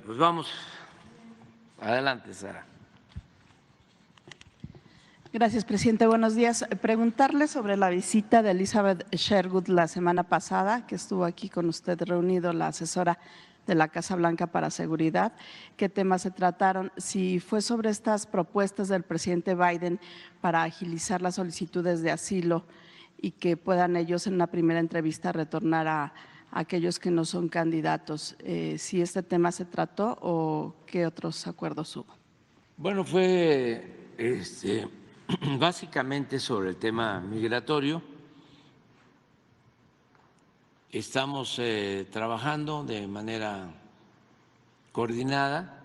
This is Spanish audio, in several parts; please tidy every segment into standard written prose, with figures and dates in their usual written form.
pues vamos. Adelante, Sara. Gracias, presidente. Buenos días. Preguntarle sobre la visita de Elizabeth Sherwood la semana pasada, que estuvo aquí con usted reunido, la asesora de la Casa Blanca para Seguridad. ¿Qué temas se trataron? Si fue sobre estas propuestas del presidente Biden para agilizar las solicitudes de asilo y que puedan ellos en una primera entrevista retornar a aquellos que no son candidatos. ¿Si este tema se trató o qué otros acuerdos hubo? Bueno, fue básicamente sobre el tema migratorio. Estamos trabajando de manera coordinada.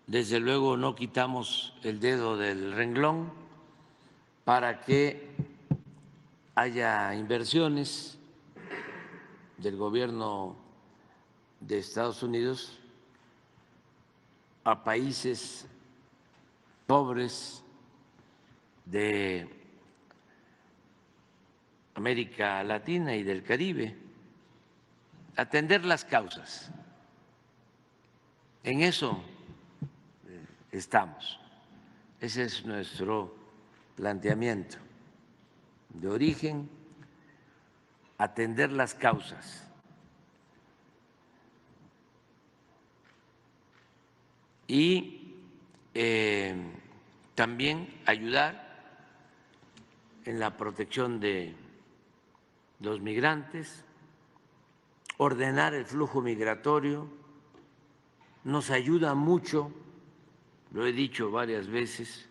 Desde luego no quitamos el dedo del renglón para que haya inversiones del gobierno de Estados Unidos a países pobres de América Latina y del Caribe, atender las causas. En eso estamos. Ese es nuestro planteamiento de origen, atender las causas. Y también ayudar en la protección de los migrantes, ordenar el flujo migratorio. Nos ayuda mucho, lo he dicho varias veces,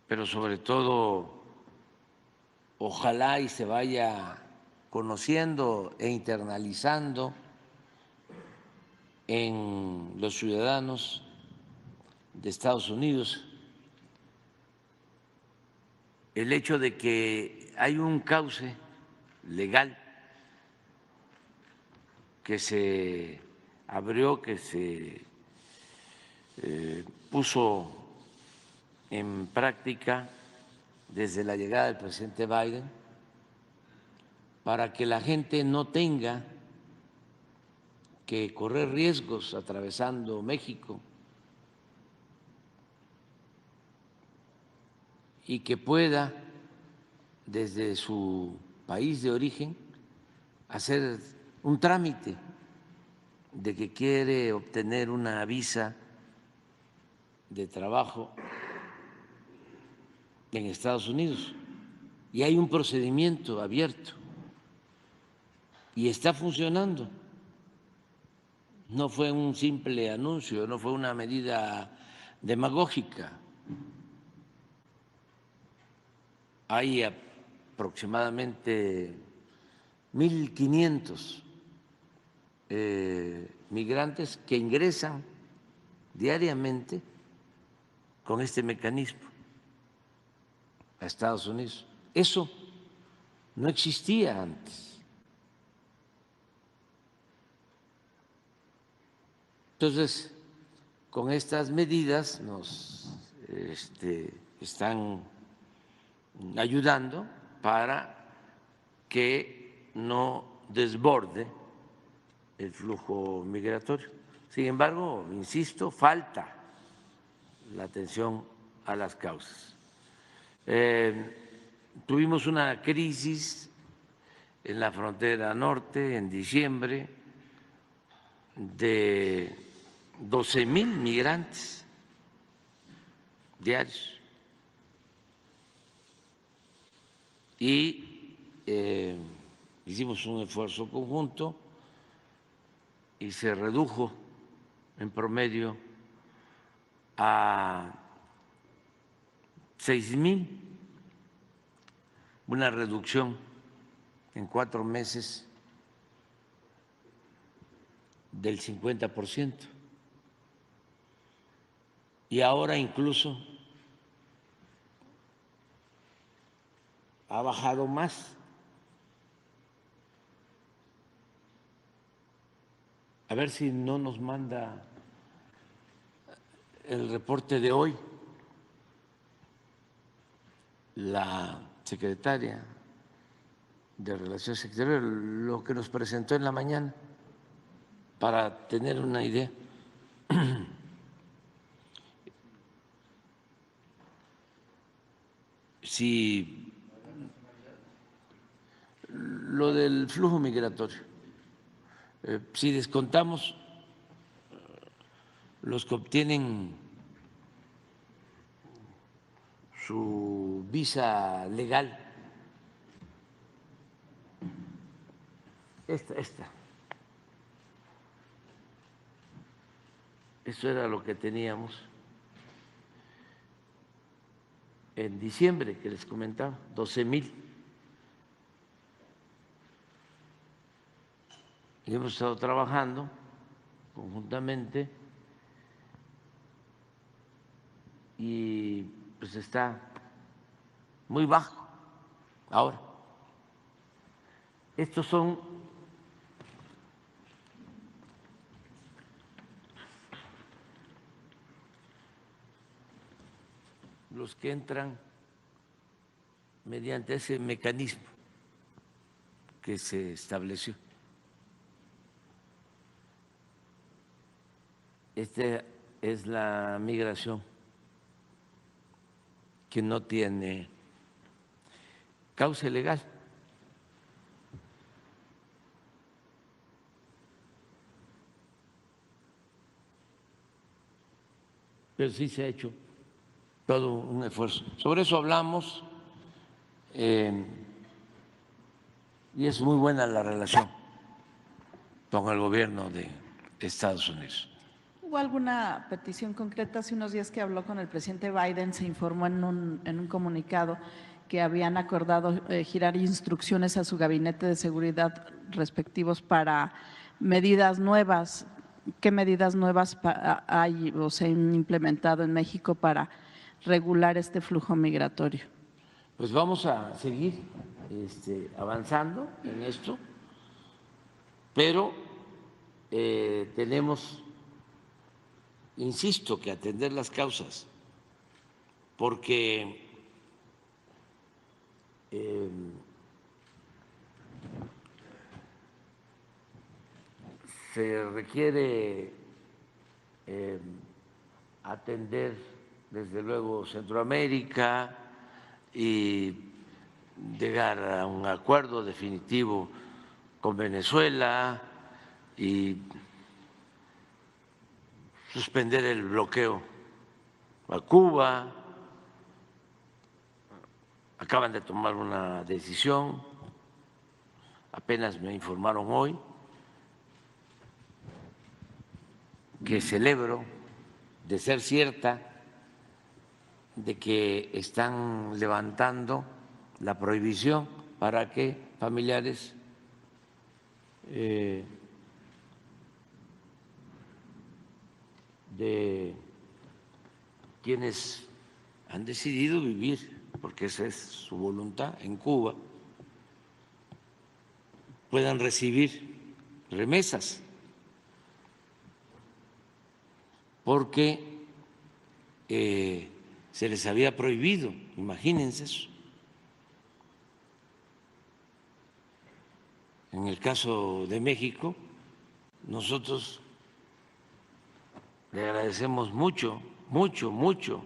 pero sobre todo ojalá y se vaya conociendo e internalizando en los ciudadanos de Estados Unidos el hecho de que hay un cauce legal que se abrió, que se puso en práctica desde la llegada del presidente Biden para que la gente no tenga que correr riesgos atravesando México y que pueda desde su país de origen hacer un trámite de que quiere obtener una visa de trabajo en Estados Unidos. Y hay un procedimiento abierto y está funcionando. No fue un simple anuncio, no fue una medida demagógica. Hay aproximadamente 1.500 migrantes que ingresan diariamente con este mecanismo a Estados Unidos. Eso no existía antes. Entonces, con estas medidas nos están ayudando para que no desborde el flujo migratorio. Sin embargo, insisto, falta la atención a las causas. Tuvimos una crisis en la frontera norte en diciembre de 12,000 migrantes diarios y hicimos un esfuerzo conjunto y se redujo en promedio a 6,000, una reducción en 4 meses del 50%. Y ahora incluso ha bajado más. A ver si no nos manda el reporte de hoy la secretaria de Relaciones Exteriores, lo que nos presentó en la mañana. para tener una idea. Si lo del flujo migratorio, si descontamos los que obtienen su visa legal, eso era lo que teníamos en diciembre, que les comentaba, 12,000. Y hemos estado trabajando conjuntamente y pues está muy bajo ahora. Estos son los que entran mediante ese mecanismo que se estableció. Esta es la migración que no tiene cauce legal. Pero sí se ha hecho todo un esfuerzo. Sobre eso hablamos y es muy buena la relación con el gobierno de Estados Unidos. ¿Hubo alguna petición concreta? Hace unos días que habló con el presidente Biden, se informó en un comunicado que habían acordado girar instrucciones a su gabinete de seguridad respectivos para medidas nuevas. ¿Qué medidas nuevas hay o se han implementado en México para regular este flujo migratorio? Pues vamos a seguir avanzando en esto, pero tenemos, insisto, que atender las causas, porque se requiere atender desde luego Centroamérica y llegar a un acuerdo definitivo con Venezuela y suspender el bloqueo a Cuba. Acaban de tomar una decisión, apenas me informaron hoy, que celebro, de ser cierta, de que están levantando la prohibición para que familiares de quienes han decidido vivir, porque esa es su voluntad, en Cuba, puedan recibir remesas, porque se les había prohibido, imagínense eso. En el caso de México, nosotros le agradecemos mucho, mucho, mucho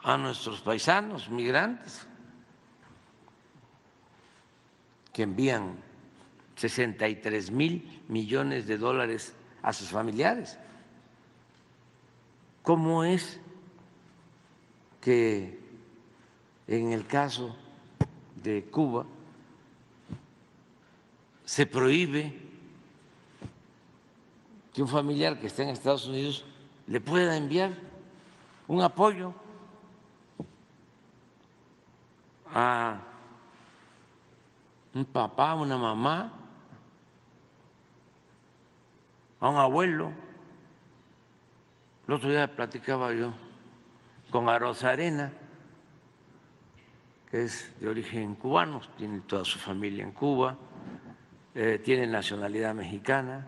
a nuestros paisanos migrantes que envían 63,000 millones de dólares a sus familiares. ¿Cómo es que en el caso de Cuba se prohíbe que un familiar que esté en Estados Unidos le pueda enviar un apoyo a un papá, una mamá, a un abuelo? El otro día platicaba yo con Arozarena, que es de origen cubano, tiene toda su familia en Cuba, tiene nacionalidad mexicana,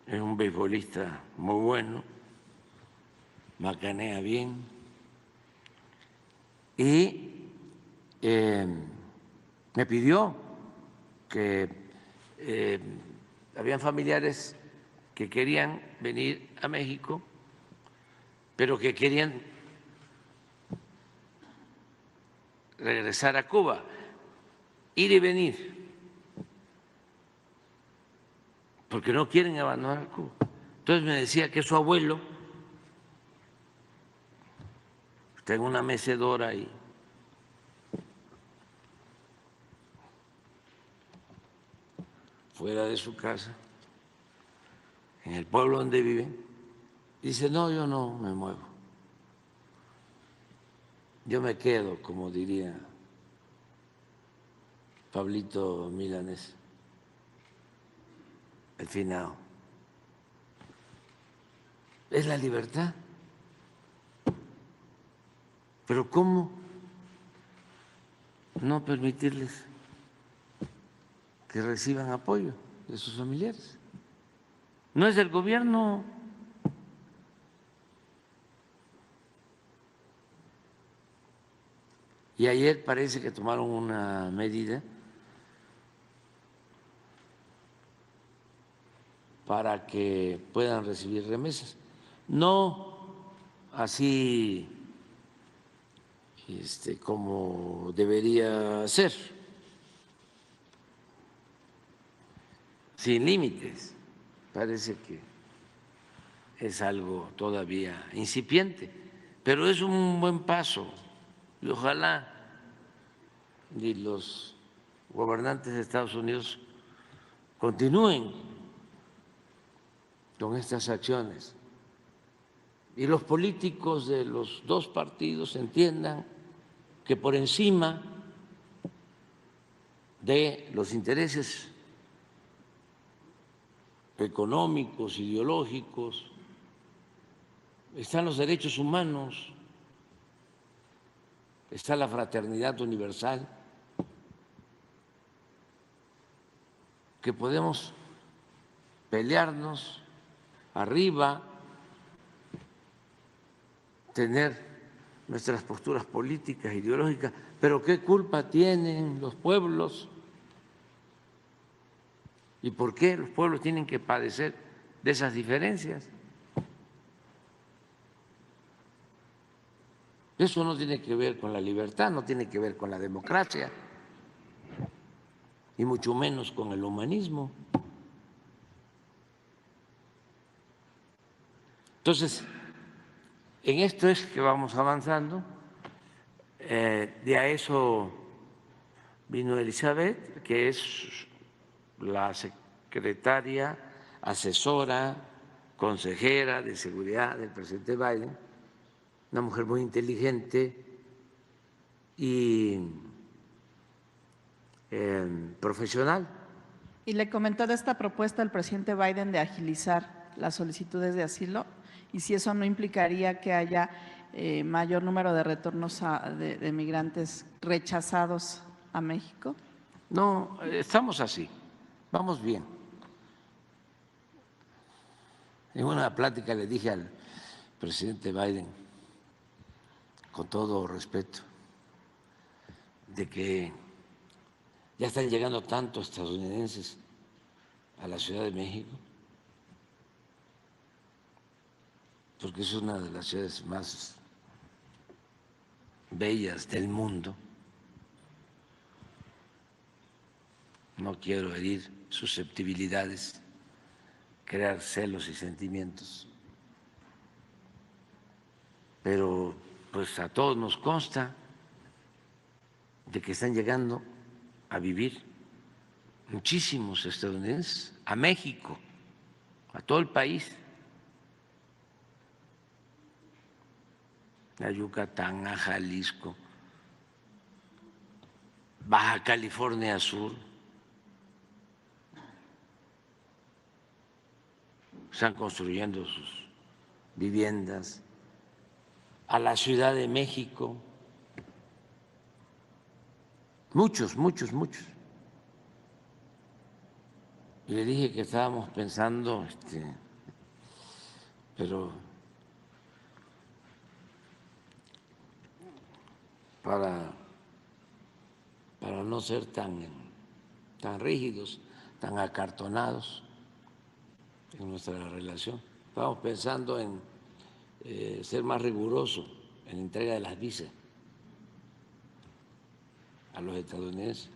es un beisbolista muy bueno, macanea bien, y me pidió que habían familiares que querían venir a México, pero que querían regresar a Cuba, ir y venir, porque no quieren abandonar Cuba. Entonces me decía que su abuelo está en una mecedora y fuera de su casa, en el pueblo donde viven, dice, no, yo no me muevo, yo me quedo, como diría Pablito Milanés, el finado. Es la libertad. Pero ¿cómo no permitirles que reciban apoyo de sus familiares? No es el gobierno. Y ayer parece que tomaron una medida para que puedan recibir remesas. No así como debería ser, sin límites. Parece que es algo todavía incipiente, pero es un buen paso y ojalá y los gobernantes de Estados Unidos continúen con estas acciones y los políticos de los dos partidos entiendan que por encima de los intereses económicos, ideológicos, están los derechos humanos, está la fraternidad universal, que podemos pelearnos arriba, tener nuestras posturas políticas, ideológicas, pero ¿qué culpa tienen los pueblos? ¿Y por qué los pueblos tienen que padecer de esas diferencias? Eso no tiene que ver con la libertad, no tiene que ver con la democracia, y mucho menos con el humanismo. Entonces, en esto es que vamos avanzando. De a eso vino Elizabeth, que es la secretaria, asesora, consejera de seguridad del presidente Biden, una mujer muy inteligente y profesional. Y le comentó de esta propuesta el presidente Biden de agilizar las solicitudes de asilo y si eso no implicaría que haya mayor número de retornos de migrantes rechazados a México. No, estamos así, vamos bien. En una plática le dije al presidente Biden, con todo respeto, de que ya están llegando tantos estadounidenses a la Ciudad de México, porque es una de las ciudades más bellas del mundo. No quiero herir susceptibilidades, crear celos y sentimientos, pero pues a todos nos consta de que están llegando a vivir muchísimos estadounidenses a México, a todo el país, a Yucatán, a Jalisco, Baja California Sur. Están construyendo sus viviendas, a la Ciudad de México, muchos. Y le dije que estábamos pensando, pero para no ser tan rígidos, tan acartonados, en nuestra relación. Estamos pensando en ser más riguroso en la entrega de las visas a los estadounidenses.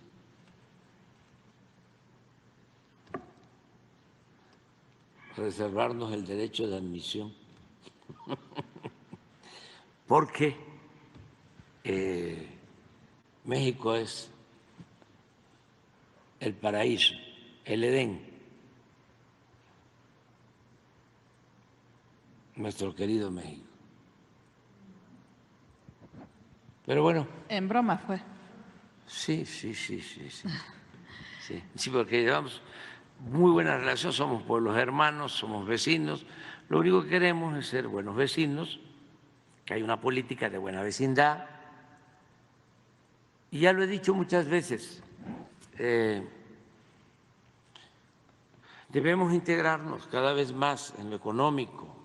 Reservarnos el derecho de admisión, porque México es el paraíso, el Edén, nuestro querido México. Pero bueno. En broma fue. Sí, porque llevamos muy buena relación, somos pueblos hermanos, somos vecinos. Lo único que queremos es ser buenos vecinos, que hay una política de buena vecindad. Y ya lo he dicho muchas veces, debemos integrarnos cada vez más en lo económico.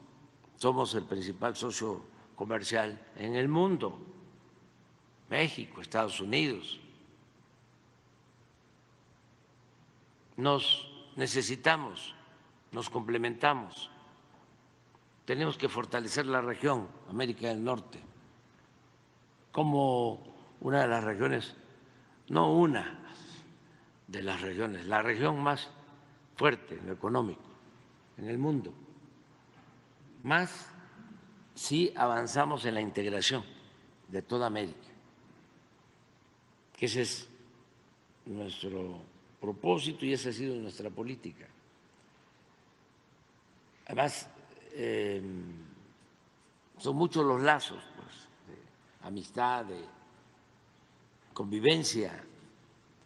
Somos el principal socio comercial en el mundo, México, Estados Unidos. Nos necesitamos, nos complementamos. Tenemos que fortalecer la región, América del Norte, como una de las regiones, no una de las regiones, la región más fuerte en lo económico en el mundo. Más si avanzamos en la integración de toda América, que ese es nuestro propósito y esa ha sido nuestra política. Además, son muchos los lazos, pues, de amistad, de convivencia,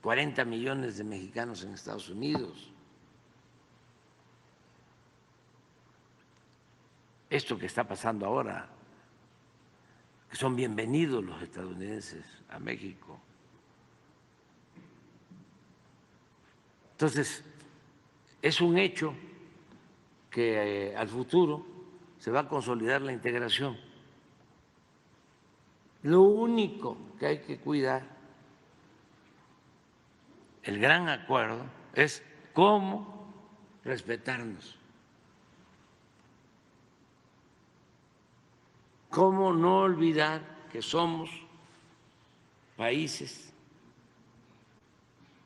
40 millones de mexicanos en Estados Unidos. Esto que está pasando ahora, que son bienvenidos los estadounidenses a México. Entonces, es un hecho que al futuro se va a consolidar la integración. Lo único que hay que cuidar, el gran acuerdo, es cómo respetarnos, cómo no olvidar que somos países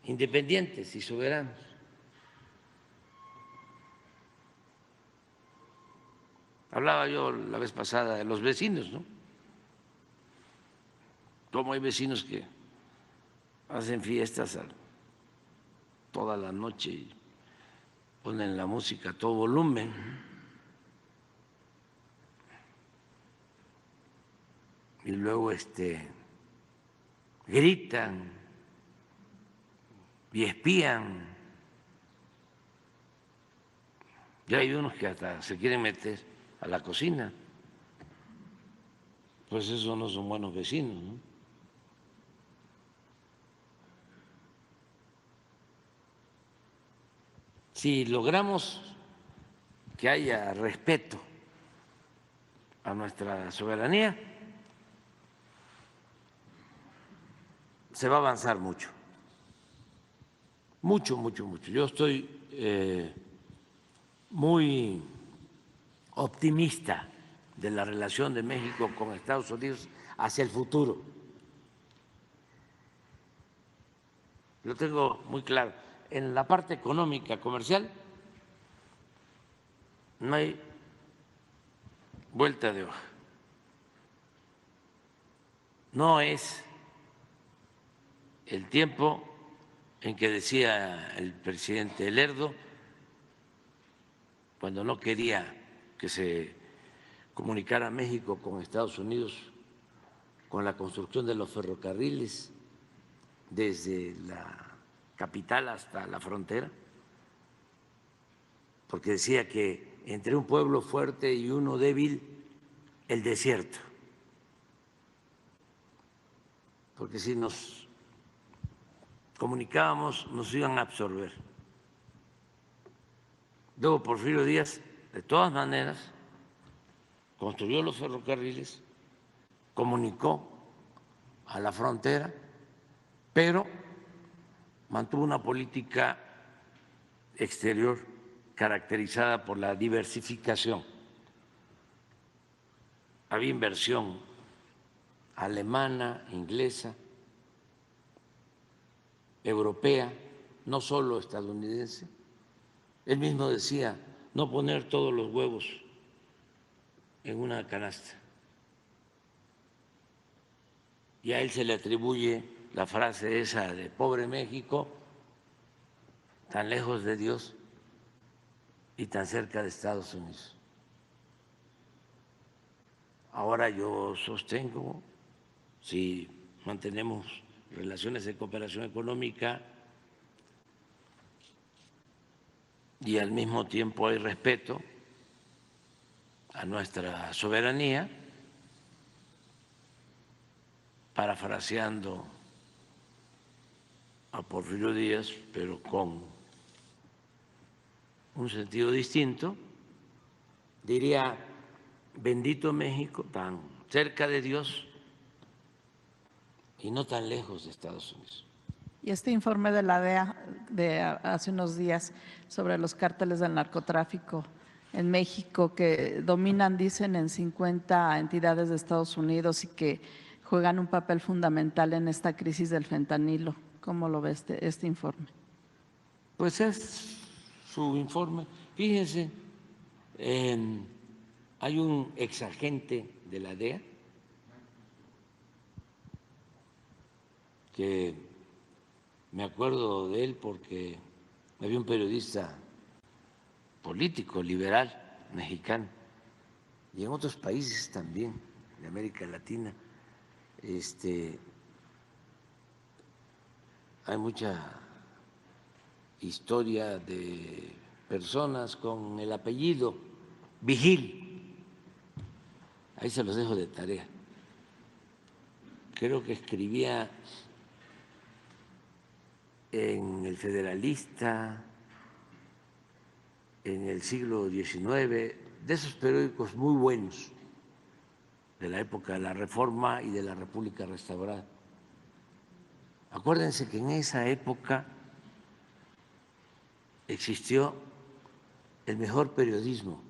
independientes y soberanos. Hablaba yo la vez pasada de los vecinos, ¿no? Cómo hay vecinos que hacen fiestas toda la noche y ponen la música a todo volumen. Y luego gritan y espían. Ya hay unos que hasta se quieren meter a la cocina. Pues esos no son buenos vecinos, ¿no? Si logramos que haya respeto a nuestra soberanía, se va a avanzar mucho, mucho. Yo estoy muy optimista de la relación de México con Estados Unidos hacia el futuro. Lo tengo muy claro. En la parte económica, comercial, no hay vuelta de hoja. No es el tiempo en que decía el presidente Lerdo, cuando no quería que se comunicara México con Estados Unidos con la construcción de los ferrocarriles desde la capital hasta la frontera, porque decía que entre un pueblo fuerte y uno débil, el desierto, porque si nos comunicábamos nos iban a absorber. Luego Porfirio Díaz, de todas maneras, construyó los ferrocarriles, comunicó a la frontera, pero mantuvo una política exterior caracterizada por la diversificación. Había inversión alemana, inglesa, europea, no solo estadounidense. Él mismo decía, no poner todos los huevos en una canasta. Y a él se le atribuye la frase esa de pobre México, tan lejos de Dios y tan cerca de Estados Unidos. Ahora yo sostengo, si mantenemos relaciones de cooperación económica y al mismo tiempo hay respeto a nuestra soberanía, parafraseando a Porfirio Díaz, pero con un sentido distinto, diría, bendito México, tan cerca de Dios y no tan lejos de Estados Unidos. Y este informe de la DEA de hace unos días sobre los cárteles del narcotráfico en México que dominan, dicen, en 50 entidades de Estados Unidos y que juegan un papel fundamental en esta crisis del fentanilo. ¿Cómo lo ve este informe? Pues es su informe. Fíjense, hay un exagente de la DEA que me acuerdo de él porque había un periodista político, liberal, mexicano, y en otros países también de América Latina, hay mucha historia de personas con el apellido Vigil. Ahí se los dejo de tarea. Creo que escribía en El Federalista, en el siglo XIX, de esos periódicos muy buenos de la época de la Reforma y de la República Restaurada. Acuérdense que en esa época existió el mejor periodismo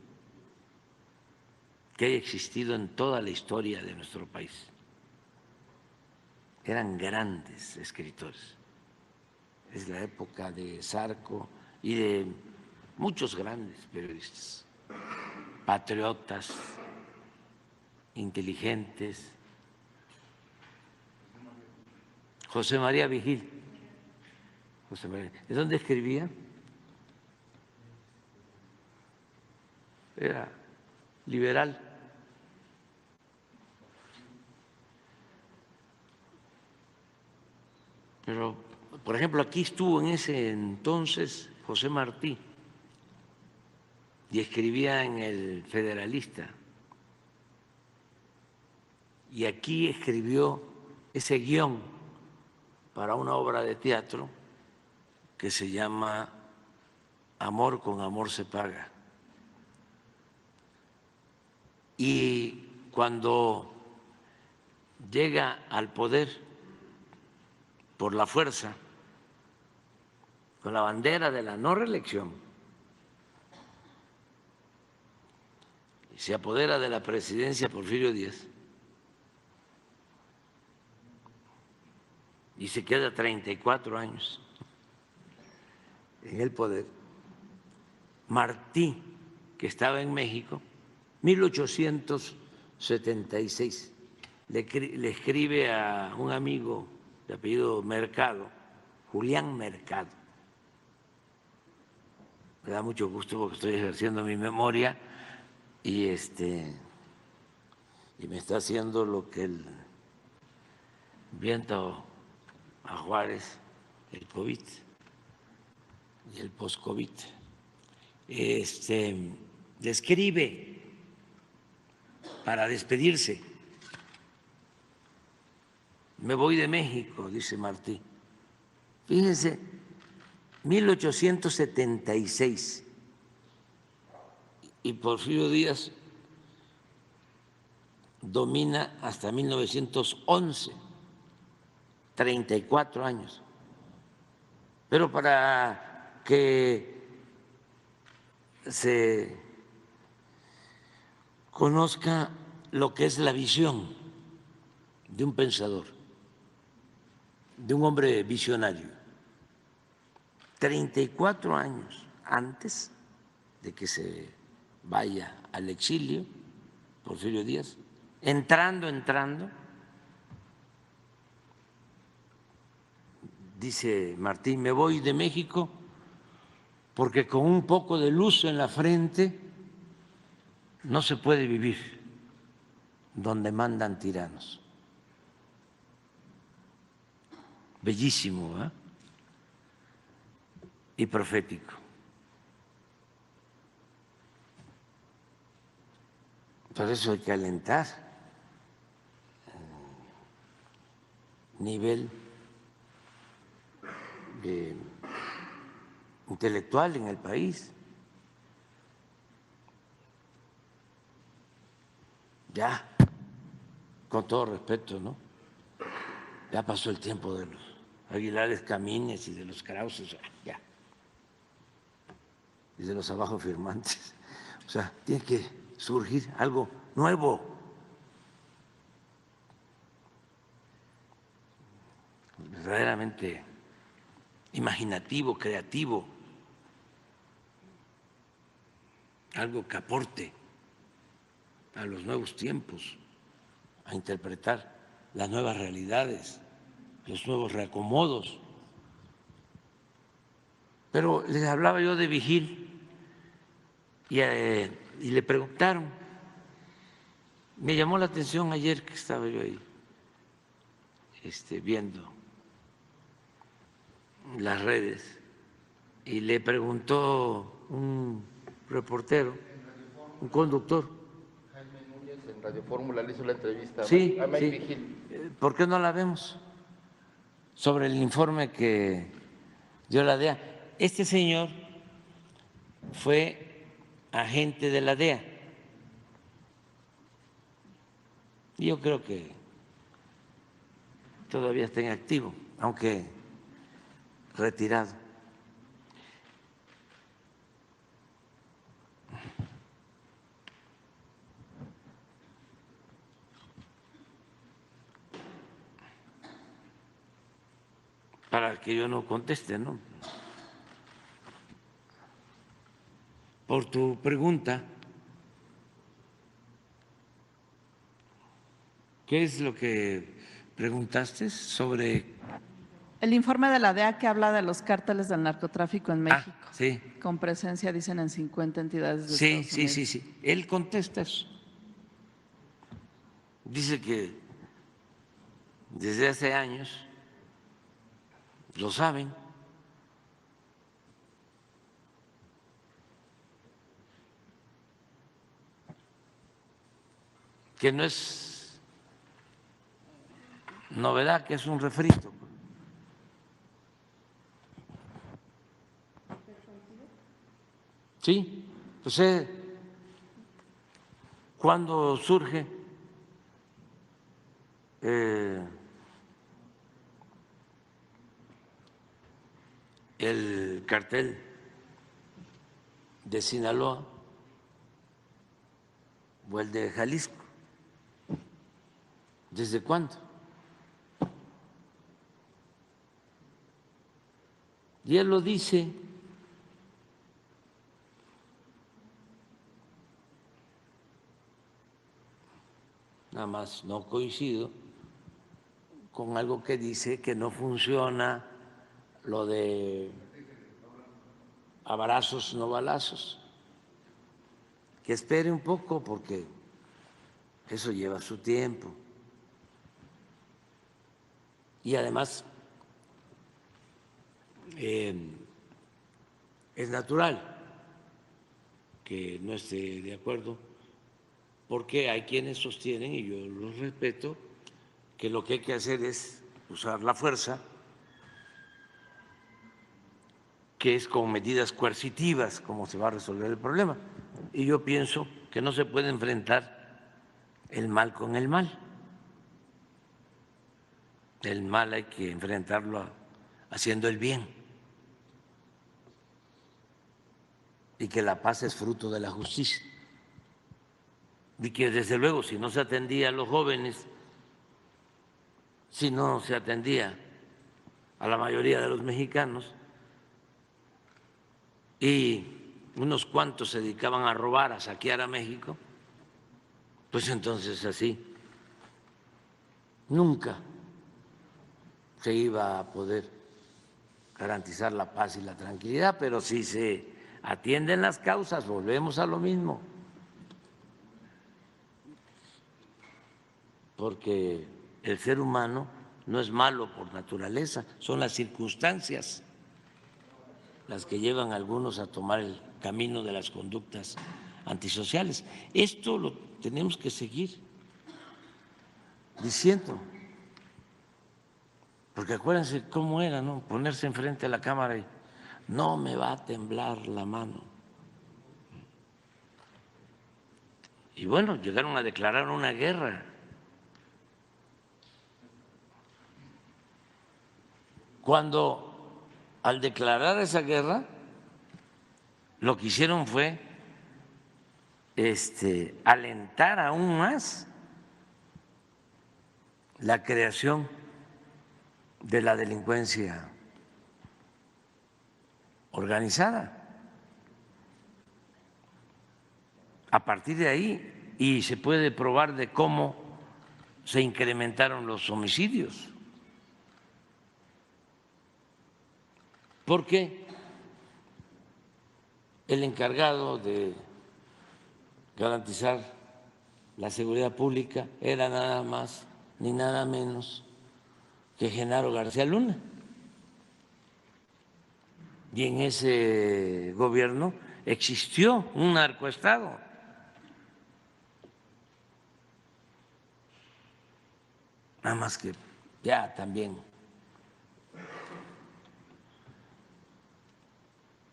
que haya existido en toda la historia de nuestro país. Eran grandes escritores. Es la época de Zarco y de muchos grandes periodistas, patriotas, inteligentes. José María Vigil. José María. ¿De dónde escribía? Era liberal. Pero, por ejemplo, aquí estuvo en ese entonces José Martí y escribía en El Federalista. Y aquí escribió ese guión para una obra de teatro que se llama Amor con amor se paga. Y cuando llega al poder por la fuerza, con la bandera de la no reelección, y se apodera de la presidencia Porfirio Díaz, y se queda 34 años en el poder. Martí, que estaba en México, 1876, le escribe a un amigo de apellido Mercado, Julián Mercado. Me da mucho gusto porque estoy ejerciendo mi memoria y me está haciendo lo que el viento a Juárez, el COVID y el post-COVID. Le escribe para despedirse. Me voy de México, dice Martí. Fíjense, 1876 y Porfirio Díaz domina hasta 1911, 34 años. Pero para que se conozca lo que es la visión de un pensador, de un hombre visionario. 34 años antes de que se vaya al exilio, Porfirio Díaz, entrando, dice Martín, me voy de México porque con un poco de luz en la frente no se puede vivir donde mandan tiranos. Bellísimo, ¿eh? Y profético. Por eso hay que alentar el nivel intelectual en el país. Ya, con todo respeto, ¿no? Ya pasó el tiempo de los Aguilares Camines y de los Krauses, ya. Y de los abajo firmantes. O sea, tiene que surgir algo nuevo. Verdaderamente imaginativo, creativo. Algo que aporte a los nuevos tiempos, a interpretar las nuevas realidades, los nuevos reacomodos. Pero les hablaba yo de Vigil y le preguntaron, me llamó la atención ayer que estaba yo ahí viendo las redes y le preguntó un reportero, un conductor. Jaime Núñez en Radio Fórmula le hizo la entrevista Sí, a Mike sí. Vigil. ¿Por qué no la vemos? Sobre el informe que dio la DEA. Este señor fue agente de la DEA. Yo creo que todavía está en activo, aunque retirado. Para que yo no conteste, ¿no? Por tu pregunta, ¿qué es lo que preguntaste sobre? El informe de la DEA que habla de los cárteles del narcotráfico en México, Sí, con presencia, dicen, en 50 entidades de sí, Estados sí, Unidos. sí, sí. Él contesta eso. Dice que desde hace años lo saben. Que no es novedad, que es un refrito. Sí, entonces, cuando surge el cartel de Sinaloa o el de Jalisco, ¿desde cuándo? Y él lo dice. Nada más no coincido con algo que dice que no funciona lo de abrazos no balazos, que espere un poco porque eso lleva su tiempo. Y además es natural que no esté de acuerdo, porque hay quienes sostienen, y yo los respeto, que lo que hay que hacer es usar la fuerza, que es con medidas coercitivas como se va a resolver el problema. Y yo pienso que no se puede enfrentar el mal con el mal. El mal hay que enfrentarlo haciendo el bien. y que la paz es fruto de la justicia. Y que desde luego si no se atendía a los jóvenes, si no se atendía a la mayoría de los mexicanos y unos cuantos se dedicaban a robar, a saquear a México, pues entonces así nunca se iba a poder garantizar la paz y la tranquilidad. Pero si se atienden las causas, volvemos a lo mismo, porque el ser humano no es malo por naturaleza, son las circunstancias las que llevan a algunos a tomar el camino de las conductas antisociales. Esto lo tenemos que seguir diciendo, porque acuérdense cómo era, ¿no? Ponerse enfrente a la cámara y no me va a temblar la mano. Y bueno, llegaron a declarar una guerra. Cuando al declarar esa guerra, lo que hicieron fue alentar aún más la creación de la delincuencia organizada. A partir de ahí, y se puede probar de cómo se incrementaron los homicidios. Porque el encargado de garantizar la seguridad pública era nada más ni nada menos que Genaro García Luna. Y en ese gobierno existió un narcoestado. Nada más que ya también,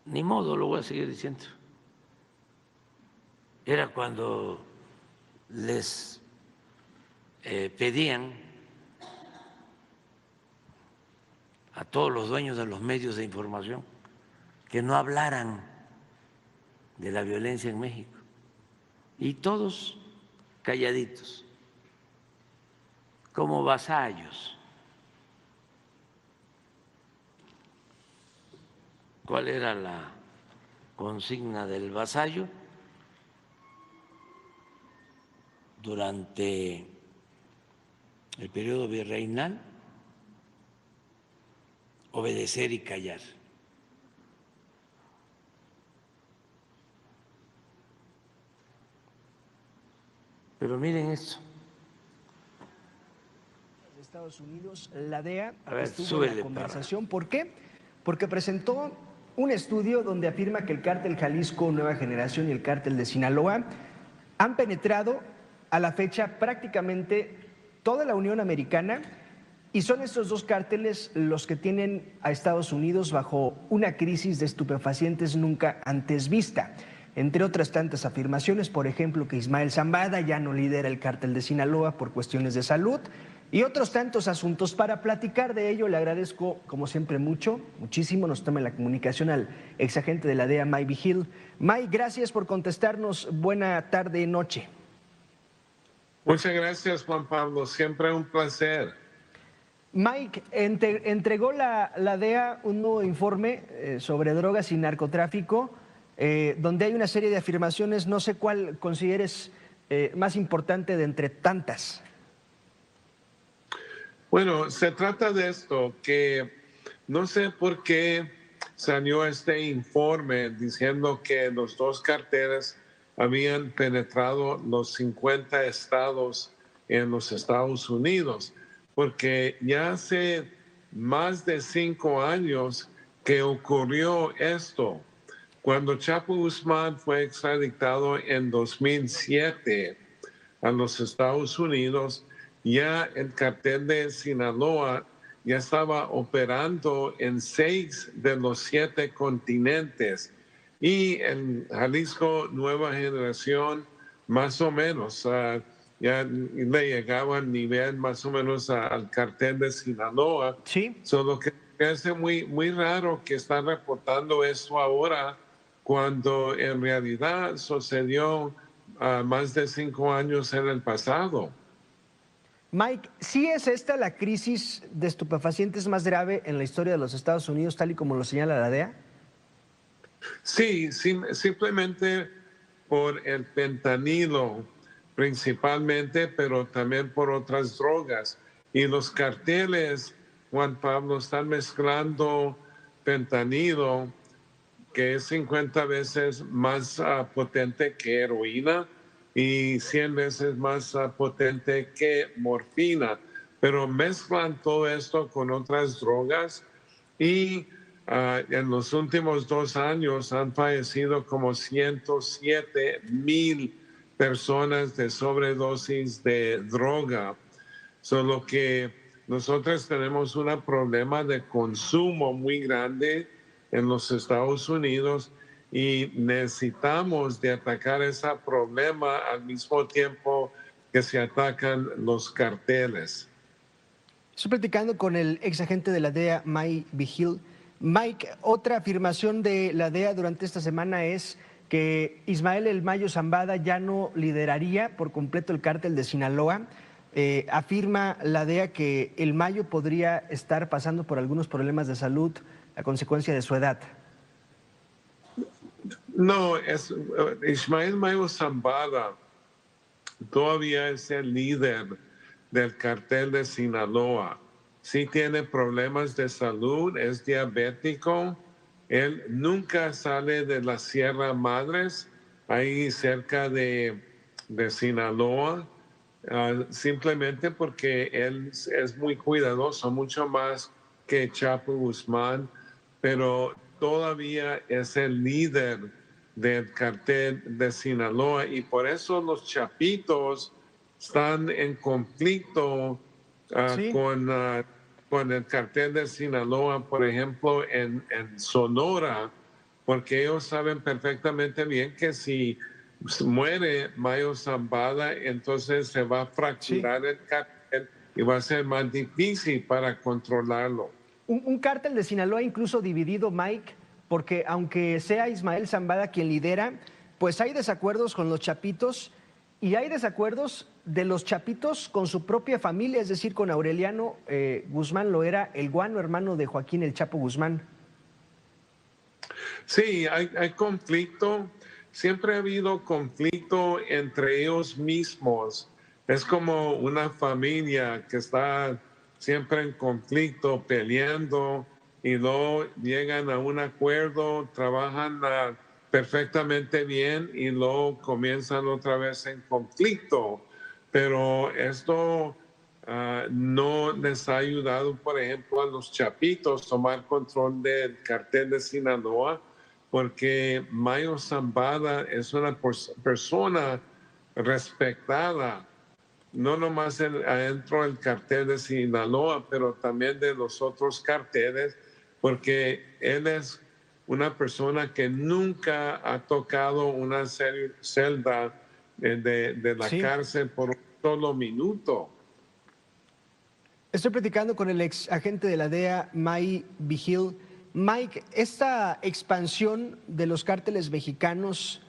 ni modo, lo voy a seguir diciendo. Era cuando les pedían a todos los dueños de los medios de información que no hablaran de la violencia en México. Y todos calladitos, como vasallos. ¿Cuál era la consigna del vasallo? Durante el periodo virreinal, obedecer y callar. Pero miren esto. De Estados Unidos, la DEA estuvo en la conversación. ¿Por qué? Porque presentó un estudio donde afirma que el cártel Jalisco Nueva Generación y el cártel de Sinaloa han penetrado a la fecha prácticamente toda la Unión Americana, y son estos dos cárteles los que tienen a Estados Unidos bajo una crisis de estupefacientes nunca antes vista. Entre otras tantas afirmaciones, por ejemplo, que Ismael Zambada ya no lidera el cártel de Sinaloa por cuestiones de salud, y otros tantos asuntos. Para platicar de ello, le agradezco, como siempre, muchísimo, nos toma la comunicación al exagente de la DEA, Mike Vigil. Mike, gracias por contestarnos. Buena tarde, noche. Muchas gracias, Juan Pablo. Siempre un placer. Mike, entregó la DEA un nuevo informe sobre drogas y narcotráfico, donde hay una serie de afirmaciones. No sé cuál consideres más importante de entre tantas. Bueno, se trata de esto, que no sé por qué salió este informe diciendo que los dos carteles habían penetrado los 50 estados en los Estados Unidos, porque ya hace más de 5 años que ocurrió esto. Cuando Chapo Guzmán fue extraditado en 2007 a los Estados Unidos, ya el cartel de Sinaloa ya estaba operando en 6 de los 7 continentes, y en Jalisco Nueva Generación más o menos ya le llegaba al nivel más o menos al cartel de Sinaloa. Sí. Solo que me parece muy raro que están reportando esto ahora, cuando en realidad sucedió más de 5 años en el pasado. Mike, ¿sí es esta la crisis de estupefacientes más grave en la historia de los Estados Unidos, tal y como lo señala la DEA? Sí, simplemente por el fentanilo principalmente, pero también por otras drogas. Y los carteles, Juan Pablo, están mezclando fentanilo, que es 50 veces más potente que heroína y 100 veces más potente que morfina. Pero mezclan todo esto con otras drogas y en los últimos 2 años han fallecido como 107,000 personas de sobredosis de droga. Solo que nosotros tenemos un problema de consumo muy grande en los Estados Unidos y necesitamos de atacar ese problema al mismo tiempo que se atacan los carteles. Estoy platicando con el ex agente de la DEA, Mike Vigil. Mike, otra afirmación de la DEA durante esta semana es que Ismael El Mayo Zambada ya no lideraría por completo el cártel de Sinaloa. Afirma la DEA que El Mayo podría estar pasando por algunos problemas de salud a consecuencia de su edad. No, Ismael Mayo Zambada todavía es el líder del cartel de Sinaloa. Sí tiene problemas de salud, es diabético. Él nunca sale de la Sierra Madres, ahí cerca de Sinaloa, simplemente porque él es muy cuidadoso, mucho más que Chapo Guzmán, pero todavía es el líder del cartel de Sinaloa y por eso los chapitos están en conflicto Sí. con el cartel de Sinaloa, por ejemplo, en Sonora, porque ellos saben perfectamente bien que si muere Mayo Zambada, entonces se va a fracturar el cartel y va a ser más difícil para controlarlo. Un cártel de Sinaloa incluso dividido, Mike, porque aunque sea Ismael Zambada quien lidera, pues hay desacuerdos con los chapitos y hay desacuerdos de los chapitos con su propia familia, es decir, con Aureliano Guzmán Loera, el guano hermano de Joaquín El Chapo Guzmán. Sí, hay conflicto. Siempre ha habido conflicto entre ellos mismos. Es como una familia que está siempre en conflicto, peleando, y luego llegan a un acuerdo, trabajan perfectamente bien y luego comienzan otra vez en conflicto. Pero esto no les ha ayudado, por ejemplo, a los chapitos tomar control del cartel de Sinaloa, porque Mayo Zambada es una persona respetada, no nomás adentro del cartel de Sinaloa, pero también de los otros carteles, porque él es una persona que nunca ha tocado una celda de la cárcel por un solo minuto. Estoy platicando con el ex agente de la DEA, Mike Vigil. Mike, esta expansión de los cárteles mexicanos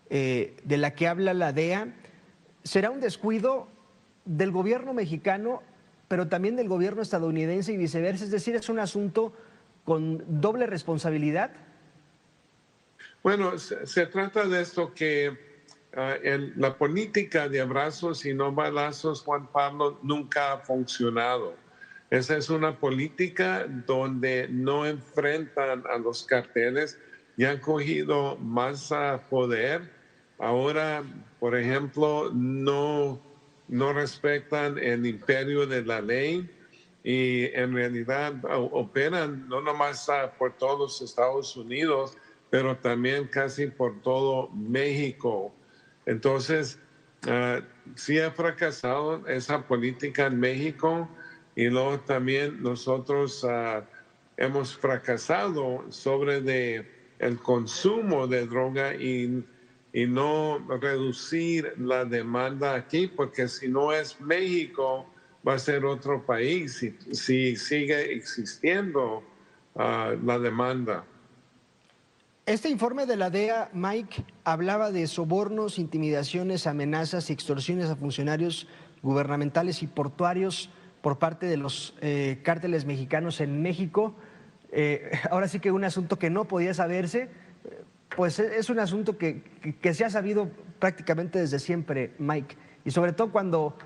de la que habla la DEA, ¿será un descuido del gobierno mexicano, pero también del gobierno estadounidense y viceversa? Es decir, ¿es un asunto con doble responsabilidad? Bueno, se trata de esto que la política de abrazos y no balazos, Juan Pablo, nunca ha funcionado. Esa es una política donde no enfrentan a los carteles y han cogido más poder. Ahora, por ejemplo, no respetan el imperio de la ley y en realidad operan no nomás por todos los Estados Unidos, pero también casi por todo México. Entonces, sí ha fracasado esa política en México y luego también nosotros hemos fracasado sobre el consumo de droga y no reducir la demanda aquí, porque si no es México, va a ser otro país si sigue existiendo la demanda. Este informe de la DEA, Mike, hablaba de sobornos, intimidaciones, amenazas y extorsiones a funcionarios gubernamentales y portuarios por parte de los cárteles mexicanos en México. Ahora sí que un asunto que no podía saberse, pues es un asunto que se ha sabido prácticamente desde siempre, Mike, y sobre todo cuando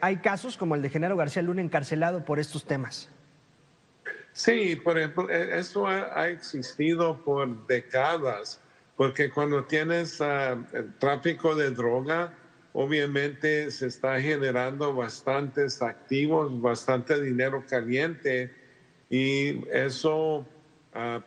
hay casos como el de Genaro García Luna encarcelado por estos temas. Sí, por ejemplo, esto ha existido por décadas, porque cuando tienes el tráfico de droga, obviamente se está generando bastantes activos, bastante dinero caliente, y eso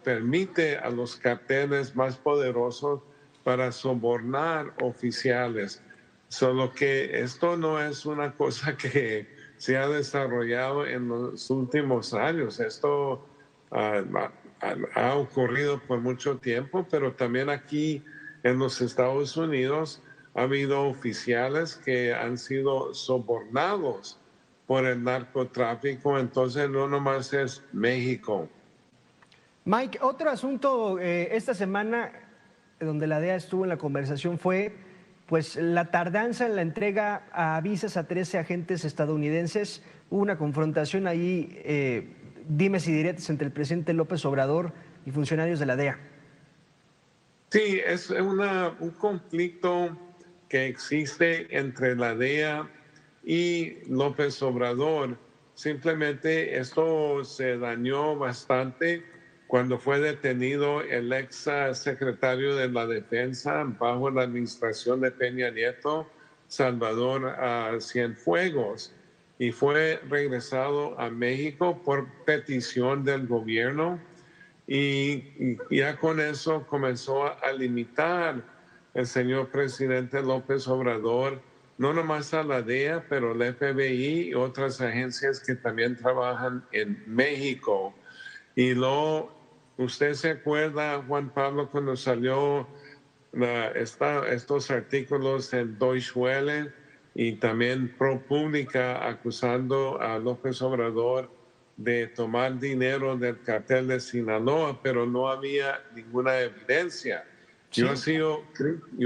permite a los carteles más poderosos para sobornar oficiales. Solo que esto no es una cosa que se ha desarrollado en los últimos años. Esto ha ocurrido por mucho tiempo, pero también aquí en los Estados Unidos ha habido oficiales que han sido sobornados por el narcotráfico, entonces no nomás es México. Mike, otro asunto esta semana donde la DEA estuvo en la conversación fue pues la tardanza en la entrega a visas a 13 agentes estadounidenses. Hubo una confrontación ahí, dimes y diretes entre el presidente López Obrador y funcionarios de la DEA. Sí, es un conflicto que existe entre la DEA y López Obrador. Simplemente esto se dañó bastante cuando fue detenido el ex secretario de la Defensa bajo la administración de Peña Nieto, Salvador Cienfuegos, y fue regresado a México por petición del gobierno. Y ya con eso comenzó a limitar el señor presidente López Obrador, no nomás a la DEA, pero el FBI y otras agencias que también trabajan en México. Y usted se acuerda, Juan Pablo, cuando salió estos artículos en Deutsche Welle y también ProPublica acusando a López Obrador de tomar dinero del cartel de Sinaloa, pero no había ninguna evidencia. Sí. Yo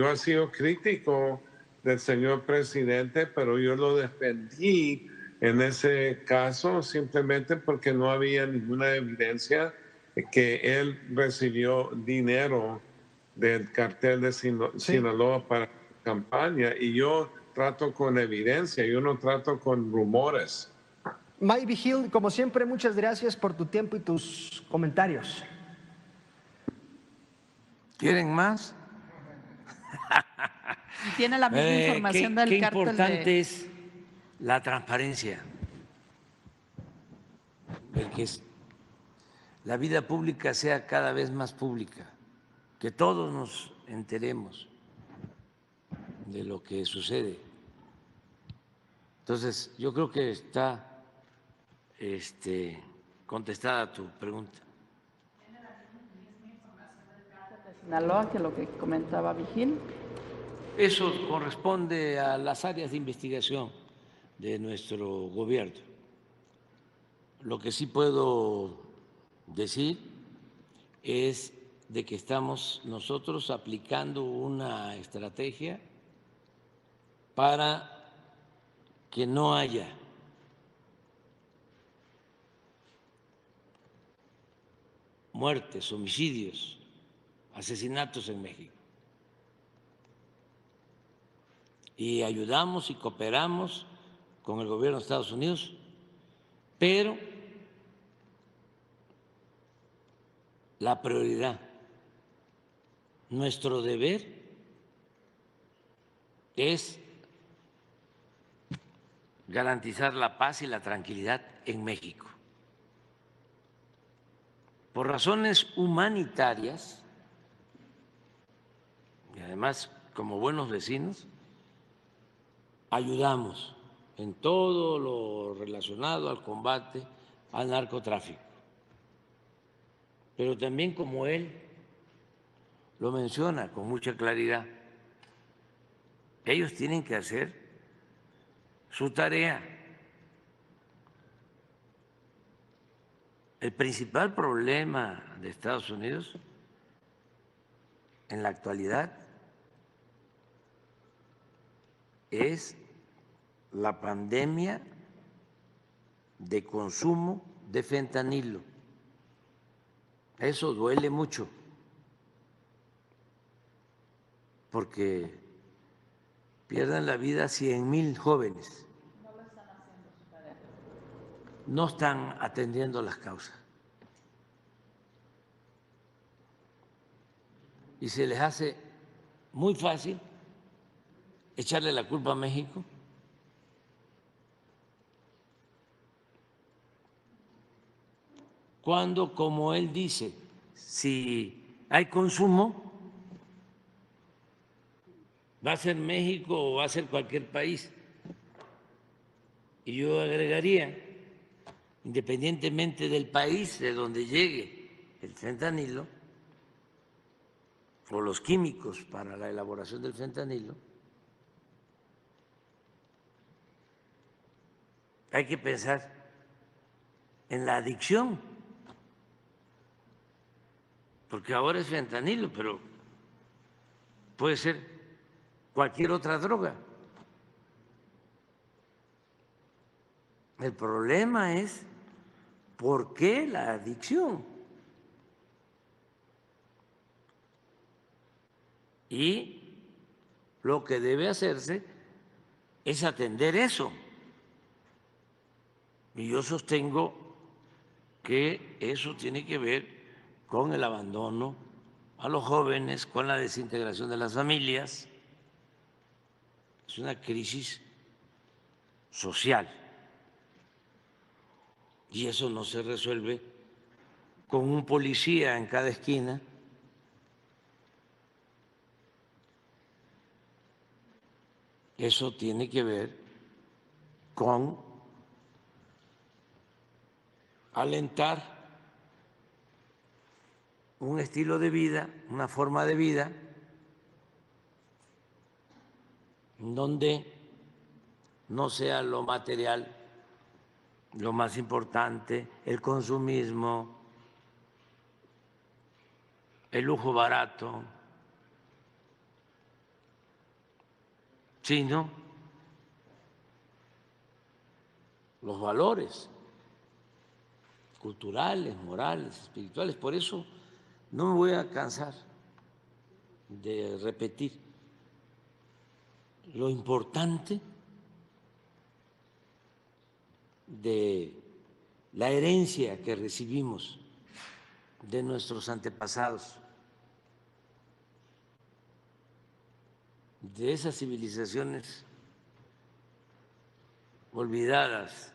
he sido crítico del señor presidente, pero yo lo defendí en ese caso simplemente porque no había ninguna evidencia de que él recibió dinero del cartel de Sinaloa para campaña, y yo trato con evidencia, yo no trato con rumores. Mike Vigil, como siempre, muchas gracias por tu tiempo y tus comentarios. ¿Quieren más? Y tiene la misma información del qué cártel importante es la transparencia, el que la vida pública sea cada vez más pública, que todos nos enteremos de lo que sucede. Entonces, yo creo que está contestada tu pregunta. de Sinaloa, que lo que comentaba Vigil. Eso corresponde a las áreas de investigación de nuestro gobierno. Lo que sí puedo decir es de que estamos nosotros aplicando una estrategia para que no haya muertes, homicidios, asesinatos en México. Y ayudamos y cooperamos con el gobierno de Estados Unidos, pero la prioridad, nuestro deber es garantizar la paz y la tranquilidad en México. Por razones humanitarias, y además como buenos vecinos, ayudamos en todo lo relacionado al combate al narcotráfico. Pero también, como él lo menciona con mucha claridad, ellos tienen que hacer su tarea. El principal problema de Estados Unidos en la actualidad es la pandemia de consumo de fentanilo. Eso duele mucho, porque pierden la vida 100,000 jóvenes. No están atendiendo las causas. Y se les hace muy fácil echarle la culpa a México. Cuando, como él dice, si hay consumo, va a ser México o va a ser cualquier país. Y yo agregaría, independientemente del país de donde llegue el fentanilo o los químicos para la elaboración del fentanilo, hay que pensar en la adicción, porque ahora es fentanilo, pero puede ser cualquier otra droga. El problema es por qué la adicción. Y lo que debe hacerse es atender eso. Y yo sostengo que eso tiene que ver con el abandono a los jóvenes, con la desintegración de las familias. Es una crisis social. Y eso no se resuelve con un policía en cada esquina. Eso tiene que ver con alentar un estilo de vida, una forma de vida, en donde no sea lo material lo más importante, el consumismo, el lujo barato, sino los valores culturales, morales, espirituales. Por eso no me voy a cansar de repetir lo importante de la herencia que recibimos de nuestros antepasados, de esas civilizaciones olvidadas,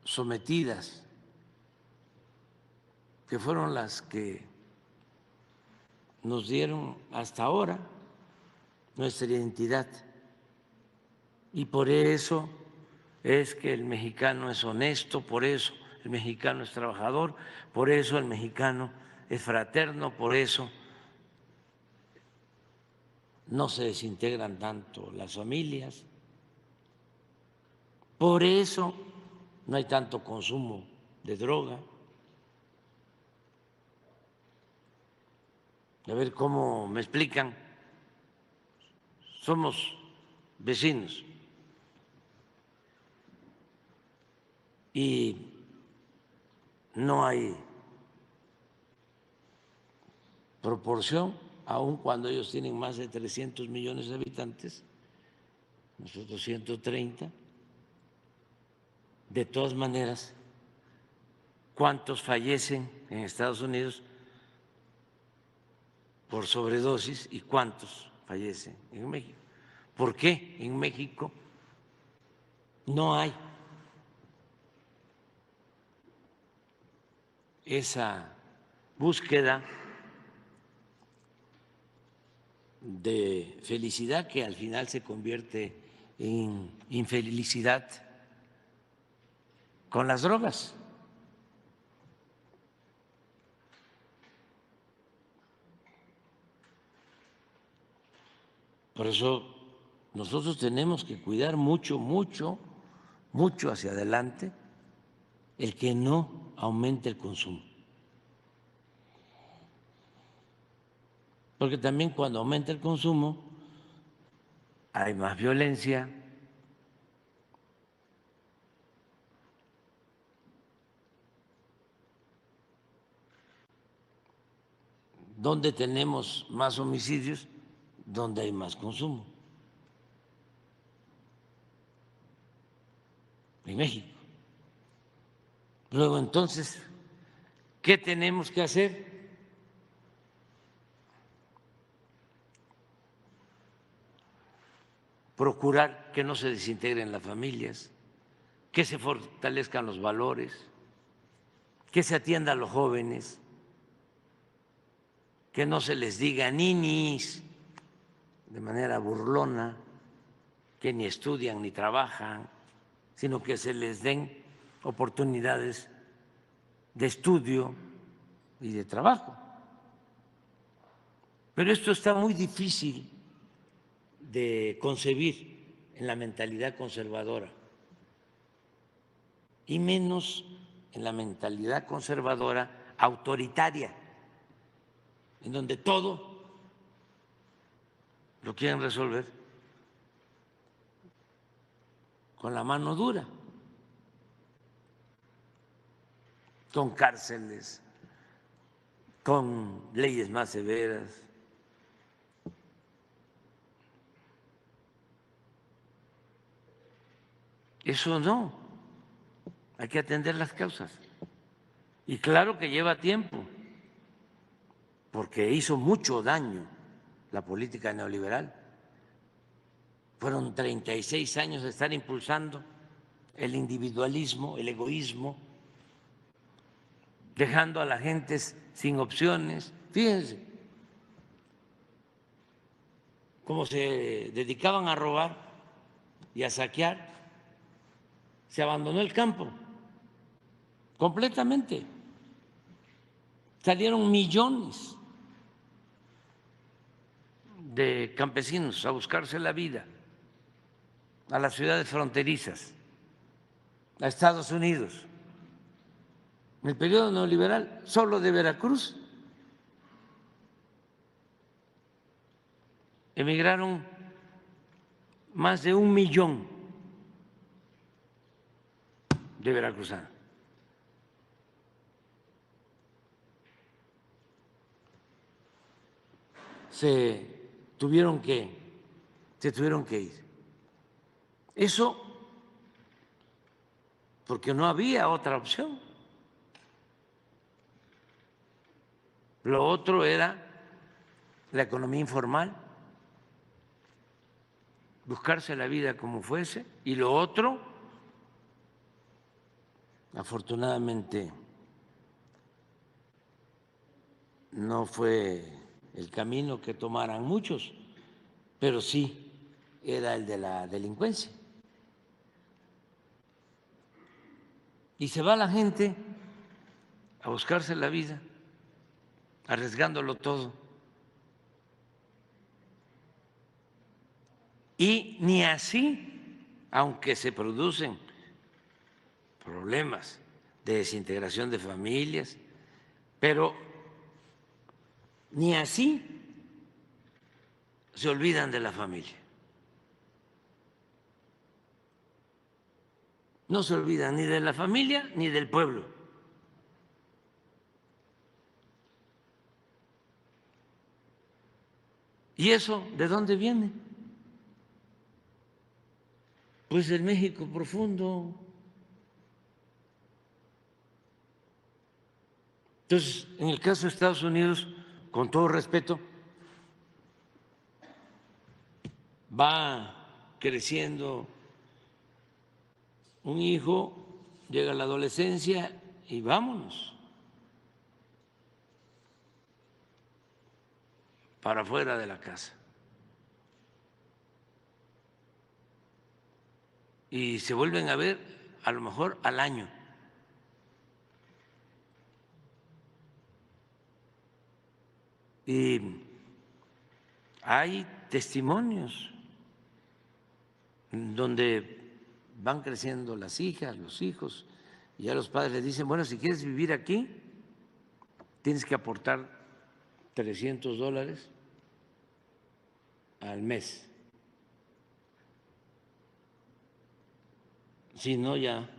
sometidas, que fueron las que nos dieron hasta ahora nuestra identidad. Y por eso es que el mexicano es honesto, por eso el mexicano es trabajador, por eso el mexicano es fraterno, por eso no se desintegran tanto las familias, por eso no hay tanto consumo de droga. A ver cómo me explican, somos vecinos y no hay proporción, aun cuando ellos tienen más de 300 millones de habitantes, nosotros 130. De todas maneras, ¿cuántos fallecen en Estados Unidos por sobredosis y cuántos fallecen en México? ¿Por qué en México no hay esa búsqueda de felicidad que al final se convierte en infelicidad con las drogas? Por eso nosotros tenemos que cuidar mucho, mucho, mucho hacia adelante el que no aumente el consumo. Porque también cuando aumenta el consumo hay más violencia, donde tenemos más homicidios, donde hay más consumo. En México. Luego, entonces, ¿qué tenemos que hacer? Procurar que no se desintegren las familias, que se fortalezcan los valores, que se atienda a los jóvenes, que no se les diga ninis de manera burlona, que ni estudian ni trabajan, sino que se les den oportunidades de estudio y de trabajo. Pero esto está muy difícil de concebir en la mentalidad conservadora, y menos en la mentalidad conservadora autoritaria, en donde todo lo quieren resolver con la mano dura, con cárceles, con leyes más severas. Eso no, hay que atender las causas. Y claro que lleva tiempo, porque hizo mucho daño la política neoliberal. Fueron 36 años de estar impulsando el individualismo, el egoísmo, dejando a la gente sin opciones. Fíjense cómo se dedicaban a robar y a saquear. Se abandonó el campo completamente. Salieron millones de campesinos a buscarse la vida a las ciudades fronterizas, a Estados Unidos. En el periodo neoliberal, solo de Veracruz emigraron más de 1 millón de veracruzanos. Se tuvieron que ir. Eso porque no había otra opción. Lo otro era la economía informal, buscarse la vida como fuese, y lo otro, afortunadamente, no fue el camino que tomaran muchos, pero sí era el de la delincuencia. Y se va la gente a buscarse la vida, arriesgándolo todo. Y ni así, aunque se producen problemas de desintegración de familias, pero ni así se olvidan de la familia. No se olvidan ni de la familia ni del pueblo. ¿Y eso de dónde viene? Pues del México profundo. Entonces, en el caso de Estados Unidos, con todo respeto, va creciendo un hijo, llega a la adolescencia y vámonos para afuera de la casa. Y se vuelven a ver a lo mejor al año. Y hay testimonios donde van creciendo las hijas, los hijos, ya los padres le dicen, bueno, si quieres vivir aquí, tienes que aportar $300 al mes. Si no, ya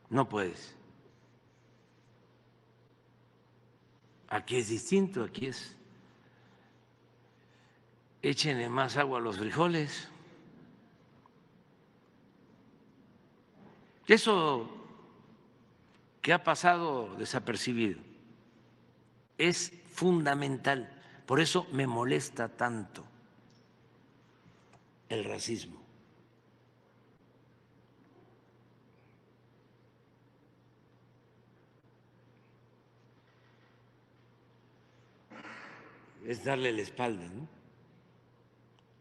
no puedes. Aquí es distinto, aquí es échenle más agua a los frijoles. Eso que ha pasado desapercibido es fundamental. Por eso me molesta tanto el racismo. Es darle la espalda, ¿no?,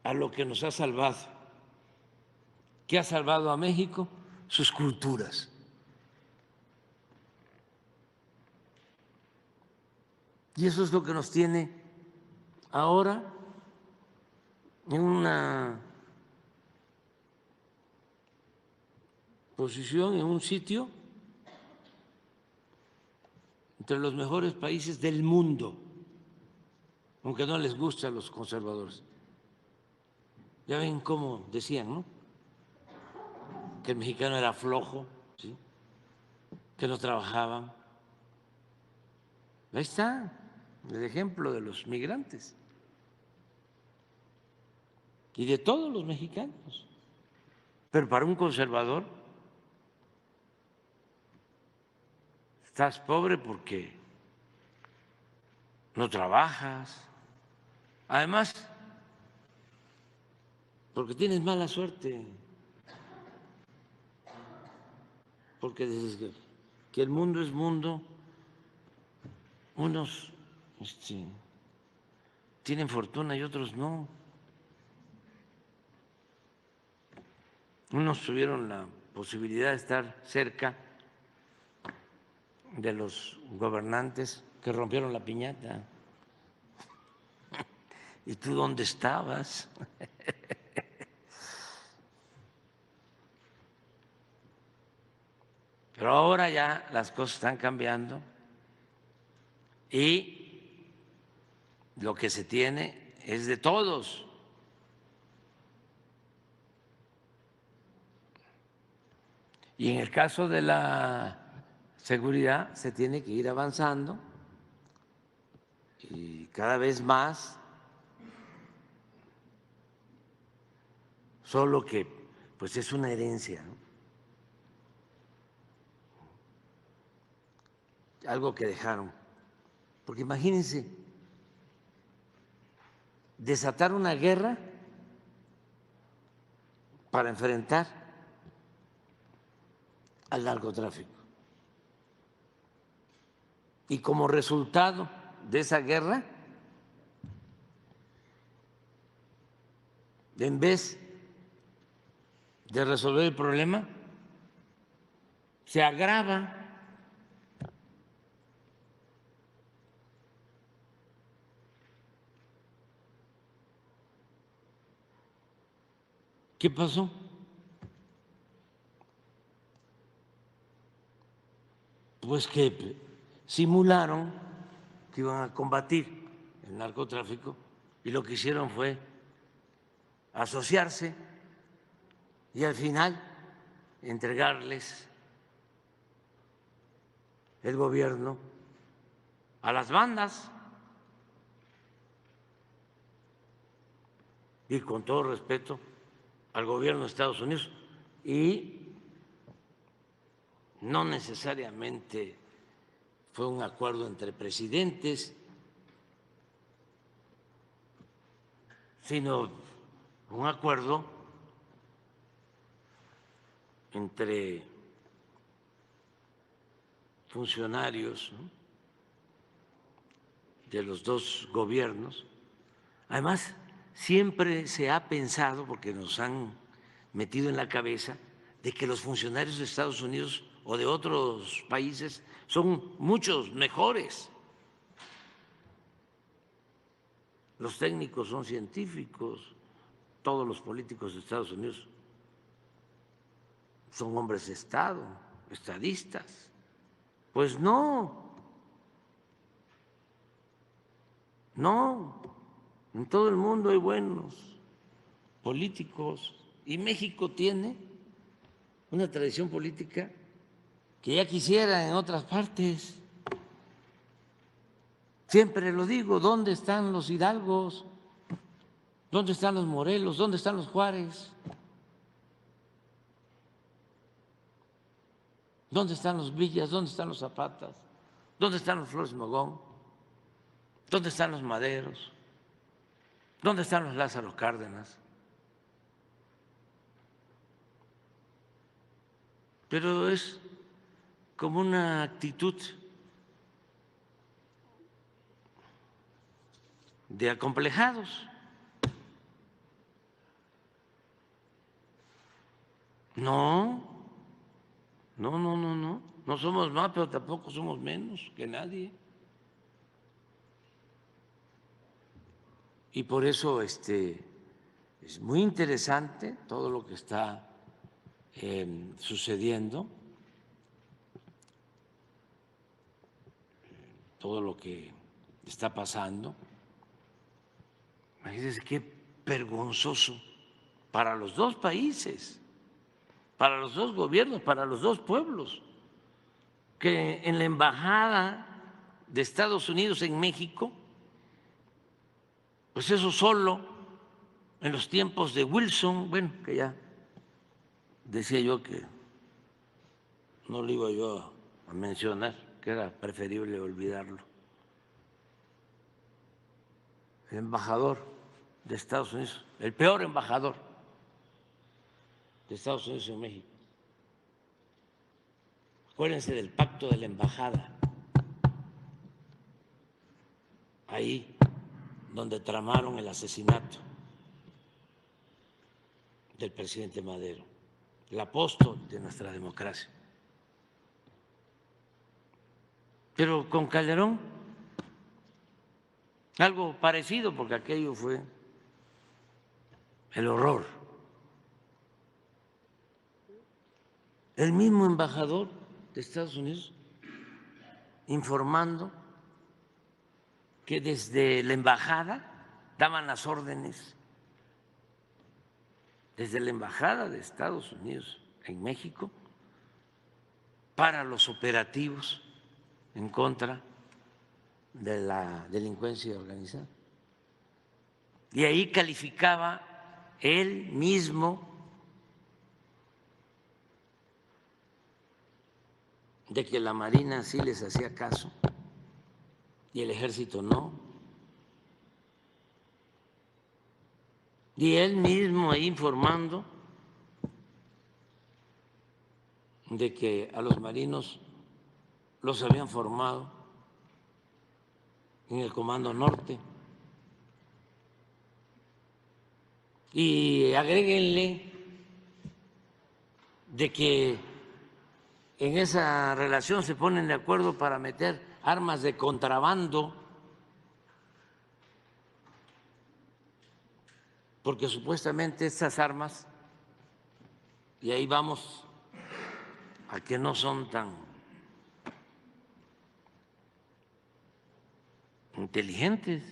a lo que nos ha salvado. ¿Qué ha salvado a México? Sus culturas. Y eso es lo que nos tiene ahora en una posición, en un sitio entre los mejores países del mundo, aunque no les guste a los conservadores. Ya ven cómo decían, ¿no?, que el mexicano era flojo, ¿sí?, que no trabajaban. Ahí está el ejemplo de los migrantes y de todos los mexicanos. Pero para un conservador estás pobre porque no trabajas, además porque tienes mala suerte, porque desde que el mundo es mundo, unos tienen fortuna y otros no. Unos tuvieron la posibilidad de estar cerca de los gobernantes que rompieron la piñata. ¿Y tú dónde estabas? Pero ahora ya las cosas están cambiando y lo que se tiene es de todos. Y en el caso de la seguridad se tiene que ir avanzando y cada vez más, solo que pues es una herencia, ¿no?, algo que dejaron. Porque imagínense, desatar una guerra para enfrentar al narcotráfico. Y como resultado de esa guerra, en vez de resolver el problema, se agrava. ¿Qué pasó? Pues que simularon que iban a combatir el narcotráfico y lo que hicieron fue asociarse y al final entregarles el gobierno a las bandas. Y con todo respeto al gobierno de Estados Unidos, y no necesariamente fue un acuerdo entre presidentes, sino un acuerdo entre funcionarios, ¿no?, de los dos gobiernos. Además, siempre se ha pensado, porque nos han metido en la cabeza, de que los funcionarios de Estados Unidos o de otros países son muchos mejores. Los técnicos son científicos, todos los políticos de Estados Unidos son hombres de Estado. estadistas. Pues no, no, en todo el mundo hay buenos políticos y México tiene una tradición política que ya quisiera en otras partes. Siempre lo digo, ¿dónde están los Hidalgos? ¿Dónde están los Morelos? ¿Dónde están los Juárez? ¿Dónde están los Villas? ¿Dónde están los Zapatas? ¿Dónde están los Flores Magón? ¿Dónde están los Maderos? ¿Dónde están los Lázaro Cárdenas? Pero es como una actitud de acomplejados. No, no somos más, pero tampoco somos menos que nadie. Y por eso es muy interesante todo lo que está sucediendo, todo lo que está pasando. Imagínense qué vergonzoso para los dos países, para los dos gobiernos, para los dos pueblos, que en la embajada de Estados Unidos en México, pues eso solo en los tiempos de Wilson, bueno, que ya decía yo que no lo iba yo a mencionar, que era preferible olvidarlo. El embajador de Estados Unidos, el peor embajador de Estados Unidos en México. Acuérdense del pacto de la embajada, ahí donde tramaron el asesinato del presidente Madero, el apóstol de nuestra democracia. Pero con Calderón, algo parecido, porque aquello fue el horror. El mismo embajador de Estados Unidos informando que desde la embajada daban las órdenes, desde la embajada de Estados Unidos en México, para los operativos en contra de la delincuencia organizada. Y ahí calificaba él mismo de que la Marina sí les hacía caso y el Ejército no. Y él mismo ahí informando de que a los marinos los habían formado en el Comando Norte. Y agréguenle de que en esa relación se ponen de acuerdo para meter armas de contrabando, porque supuestamente estas armas, y ahí vamos a que no son tan inteligentes,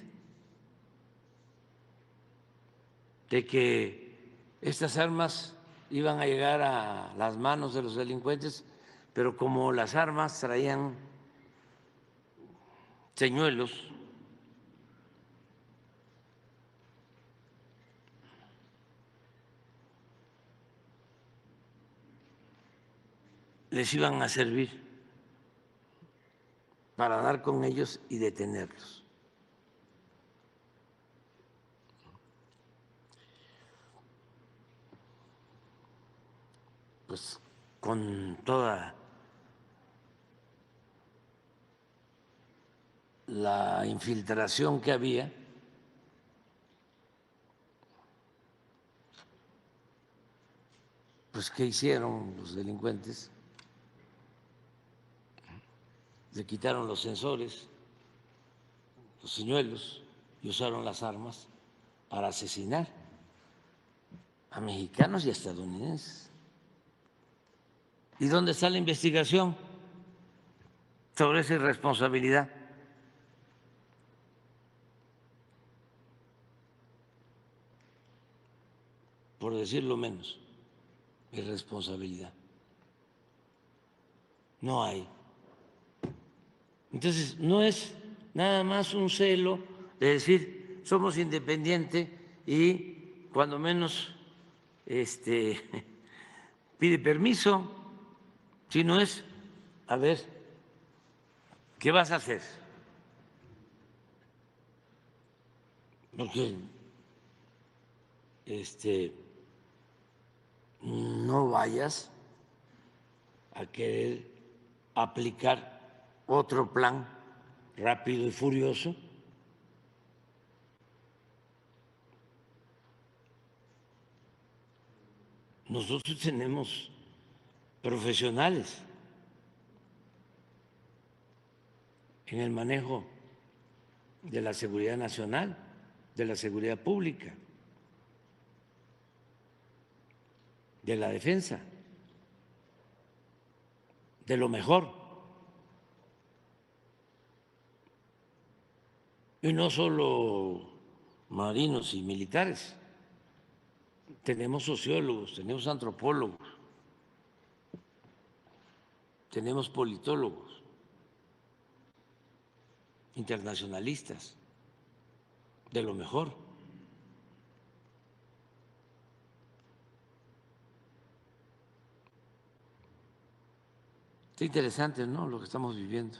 de que estas armas iban a llegar a las manos de los delincuentes, pero como las armas traían señuelos, les iban a servir para dar con ellos y detenerlos. Pues con toda la infiltración que había, pues ¿qué hicieron los delincuentes? Le quitaron los sensores, los señuelos, y usaron las armas para asesinar a mexicanos y estadounidenses. ¿Y dónde está la investigación sobre esa irresponsabilidad? Por decirlo menos, irresponsabilidad. No hay. Entonces, no es nada más un celo de decir somos independientes y cuando menos pide permiso, sino es, a ver, ¿qué vas a hacer? Porque no vayas a querer aplicar otro plan rápido y furioso nosotros tenemos profesionales en el manejo de la seguridad nacional, de la seguridad pública, de la defensa, de lo mejor. Y no solo marinos y militares, tenemos sociólogos, tenemos antropólogos, tenemos politólogos, internacionalistas, de lo mejor. Es interesante, ¿no?, lo que estamos viviendo.